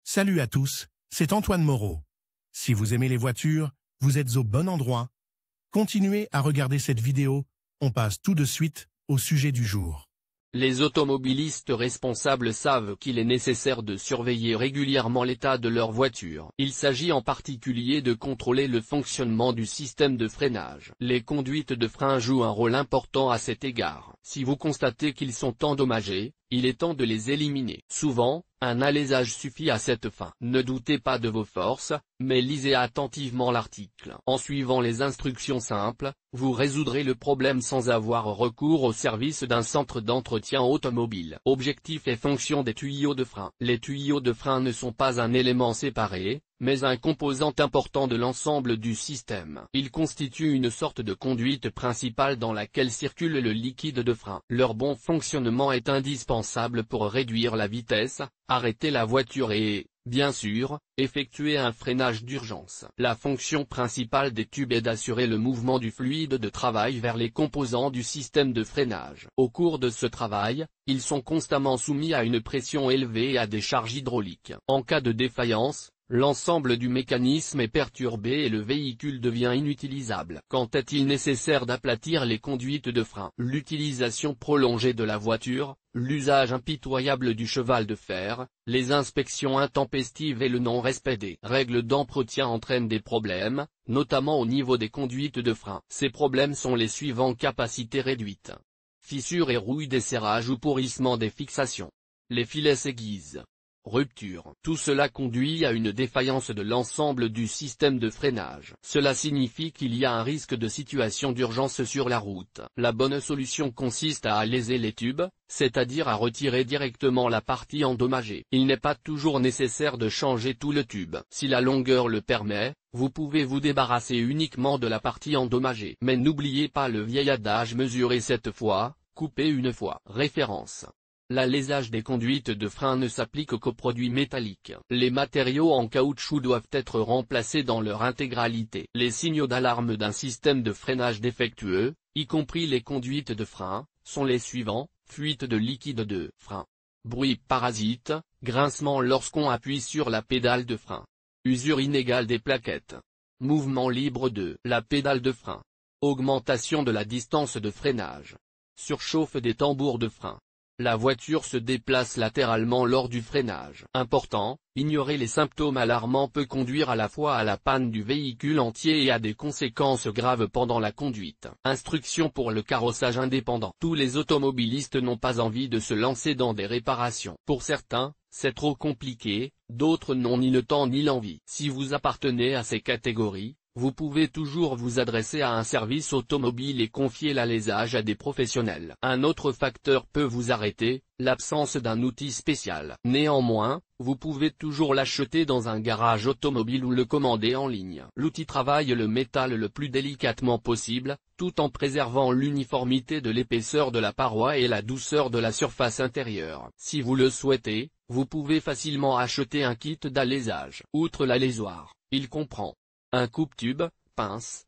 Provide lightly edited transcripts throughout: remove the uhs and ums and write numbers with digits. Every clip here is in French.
Salut à tous, c'est Antoine Moreau. Si vous aimez les voitures, vous êtes au bon endroit. Continuez à regarder cette vidéo, on passe tout de suite au sujet du jour. Les automobilistes responsables savent qu'il est nécessaire de surveiller régulièrement l'état de leur voiture. Il s'agit en particulier de contrôler le fonctionnement du système de freinage. Les conduites de frein jouent un rôle important à cet égard. Si vous constatez qu'ils sont endommagés, il est temps de les éliminer. Souvent, un alésage suffit à cette fin. Ne doutez pas de vos forces, mais lisez attentivement l'article. En suivant les instructions simples, vous résoudrez le problème sans avoir recours au service d'un centre d'entretien automobile. Objectif et fonction des tuyaux de frein. Les tuyaux de frein ne sont pas un élément séparé, mais un composant important de l'ensemble du système. Ils constituent une sorte de conduite principale dans laquelle circule le liquide de frein. Leur bon fonctionnement est indispensable pour réduire la vitesse, arrêter la voiture et, bien sûr, effectuer un freinage d'urgence. La fonction principale des tubes est d'assurer le mouvement du fluide de travail vers les composants du système de freinage. Au cours de ce travail, ils sont constamment soumis à une pression élevée et à des charges hydrauliques. En cas de défaillance, l'ensemble du mécanisme est perturbé et le véhicule devient inutilisable. Quand est-il nécessaire d'aplatir les conduites de frein? L'utilisation prolongée de la voiture, l'usage impitoyable du cheval de fer, les inspections intempestives et le non-respect des règles d'entretien entraînent des problèmes, notamment au niveau des conduites de frein. Ces problèmes sont les suivants: capacité réduite, fissures et rouille des serrages ou pourrissement des fixations, les filets s'aiguisent, rupture. Tout cela conduit à une défaillance de l'ensemble du système de freinage. Cela signifie qu'il y a un risque de situation d'urgence sur la route. La bonne solution consiste à aléser les tubes, c'est-à-dire à retirer directement la partie endommagée. Il n'est pas toujours nécessaire de changer tout le tube. Si la longueur le permet, vous pouvez vous débarrasser uniquement de la partie endommagée. Mais n'oubliez pas le vieil adage: mesurez 7 fois, coupez une fois. Référence. L'alésage des conduites de frein ne s'applique qu'aux produits métalliques. Les matériaux en caoutchouc doivent être remplacés dans leur intégralité. Les signaux d'alarme d'un système de freinage défectueux, y compris les conduites de frein, sont les suivants: fuite de liquide de frein, bruit parasite, grincement lorsqu'on appuie sur la pédale de frein, usure inégale des plaquettes, mouvement libre de la pédale de frein, augmentation de la distance de freinage, surchauffe des tambours de frein. La voiture se déplace latéralement lors du freinage. Important, ignorer les symptômes alarmants peut conduire à la fois à la panne du véhicule entier et à des conséquences graves pendant la conduite. Instruction pour le carrossage indépendant. Tous les automobilistes n'ont pas envie de se lancer dans des réparations. Pour certains, c'est trop compliqué, d'autres n'ont ni le temps ni l'envie. Si vous appartenez à ces catégories, vous pouvez toujours vous adresser à un service automobile et confier l'alésage à des professionnels. Un autre facteur peut vous arrêter: l'absence d'un outil spécial. Néanmoins, vous pouvez toujours l'acheter dans un garage automobile ou le commander en ligne. L'outil travaille le métal le plus délicatement possible, tout en préservant l'uniformité de l'épaisseur de la paroi et la douceur de la surface intérieure. Si vous le souhaitez, vous pouvez facilement acheter un kit d'alésage. Outre l'alésoir, il comprend un coupe-tube, pince,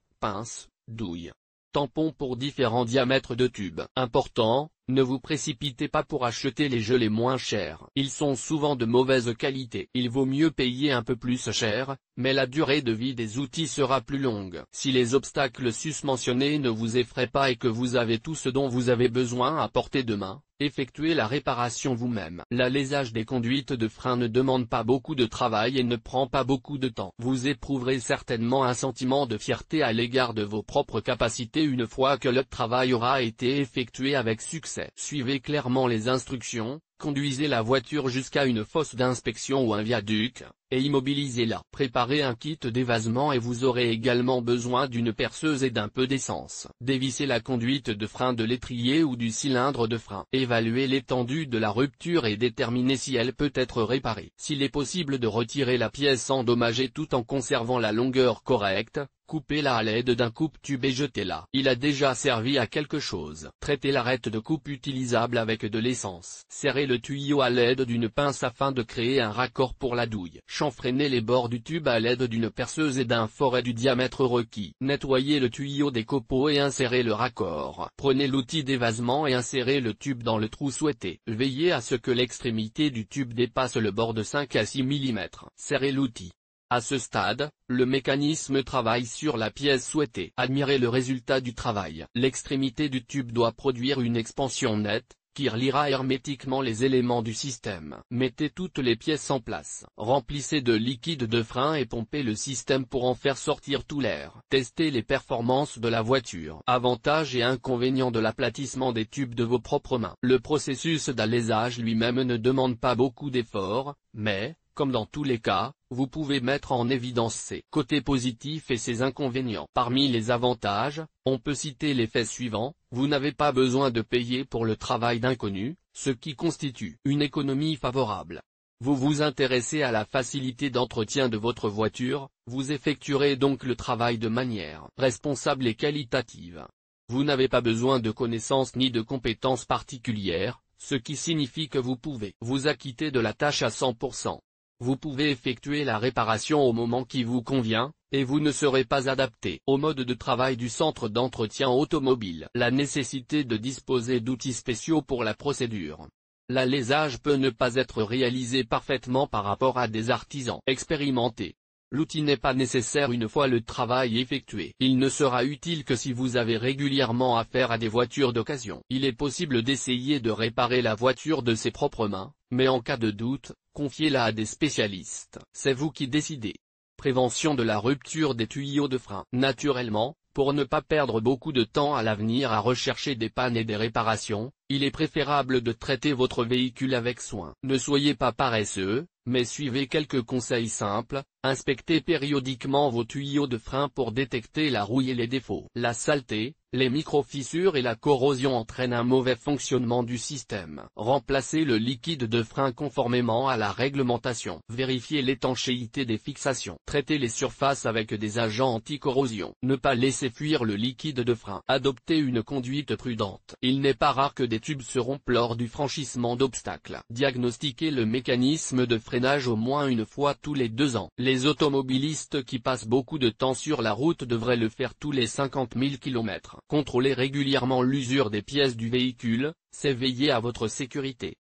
douille, tampon pour différents diamètres de tubes. Important, ne vous précipitez pas pour acheter les jeux les moins chers. Ils sont souvent de mauvaise qualité. Il vaut mieux payer un peu plus cher, mais la durée de vie des outils sera plus longue. Si les obstacles susmentionnés ne vous effraient pas et que vous avez tout ce dont vous avez besoin à portée de main, effectuez la réparation vous-même. L'alésage des conduites de frein ne demande pas beaucoup de travail et ne prend pas beaucoup de temps. Vous éprouverez certainement un sentiment de fierté à l'égard de vos propres capacités une fois que le travail aura été effectué avec succès. Suivez clairement les instructions, conduisez la voiture jusqu'à une fosse d'inspection ou un viaduc, et immobilisez-la. Préparez un kit d'évasement et vous aurez également besoin d'une perceuse et d'un peu d'essence. Dévissez la conduite de frein de l'étrier ou du cylindre de frein. Évaluez l'étendue de la rupture et déterminez si elle peut être réparée. S'il est possible de retirer la pièce endommagée tout en conservant la longueur correcte, Coupez-la à l'aide d'un coupe-tube et jetez-la. Il a déjà servi à quelque chose. Traitez l'arête de coupe utilisable avec de l'essence. Serrez le tuyau à l'aide d'une pince afin de créer un raccord pour la douille. Chanfreinez les bords du tube à l'aide d'une perceuse et d'un forêt du diamètre requis. Nettoyez le tuyau des copeaux et insérez le raccord. Prenez l'outil d'évasement et insérez le tube dans le trou souhaité. Veillez à ce que l'extrémité du tube dépasse le bord de 5 à 6 mm. Serrez l'outil. À ce stade, le mécanisme travaille sur la pièce souhaitée. Admirez le résultat du travail. L'extrémité du tube doit produire une expansion nette, qui reliera hermétiquement les éléments du système. Mettez toutes les pièces en place. Remplissez de liquide de frein et pompez le système pour en faire sortir tout l'air. Testez les performances de la voiture. Avantages et inconvénients de l'aplatissement des tubes de vos propres mains. Le processus d'alésage lui-même ne demande pas beaucoup d'efforts, mais, comme dans tous les cas, vous pouvez mettre en évidence ses côtés positifs et ses inconvénients. Parmi les avantages, on peut citer les faits suivants: vous n'avez pas besoin de payer pour le travail d'inconnu, ce qui constitue une économie favorable. Vous vous intéressez à la facilité d'entretien de votre voiture, vous effectuerez donc le travail de manière responsable et qualitative. Vous n'avez pas besoin de connaissances ni de compétences particulières, ce qui signifie que vous pouvez vous acquitter de la tâche à 100%. Vous pouvez effectuer la réparation au moment qui vous convient, et vous ne serez pas adapté au mode de travail du centre d'entretien automobile. La nécessité de disposer d'outils spéciaux pour la procédure. L'alésage peut ne pas être réalisé parfaitement par rapport à des artisans expérimentés. L'outil n'est pas nécessaire une fois le travail effectué. Il ne sera utile que si vous avez régulièrement affaire à des voitures d'occasion. Il est possible d'essayer de réparer la voiture de ses propres mains, mais en cas de doute, confiez-la à des spécialistes. C'est vous qui décidez. Prévention de la rupture des tuyaux de frein. Naturellement, pour ne pas perdre beaucoup de temps à l'avenir à rechercher des pannes et des réparations, il est préférable de traiter votre véhicule avec soin. Ne soyez pas paresseux, mais suivez quelques conseils simples. Inspectez périodiquement vos tuyaux de frein pour détecter la rouille et les défauts. La saleté, les micro-fissures et la corrosion entraînent un mauvais fonctionnement du système. Remplacez le liquide de frein conformément à la réglementation. Vérifiez l'étanchéité des fixations. Traitez les surfaces avec des agents anti-corrosion. Ne pas laisser fuir le liquide de frein. Adoptez une conduite prudente. Il n'est pas rare que des tubes se rompent lors du franchissement d'obstacles. Diagnostiquez le mécanisme de freinage au moins une fois tous les 2 ans. Les automobilistes qui passent beaucoup de temps sur la route devraient le faire tous les 50 000 km. Contrôlez régulièrement l'usure des pièces du véhicule, c'est veiller à votre sécurité.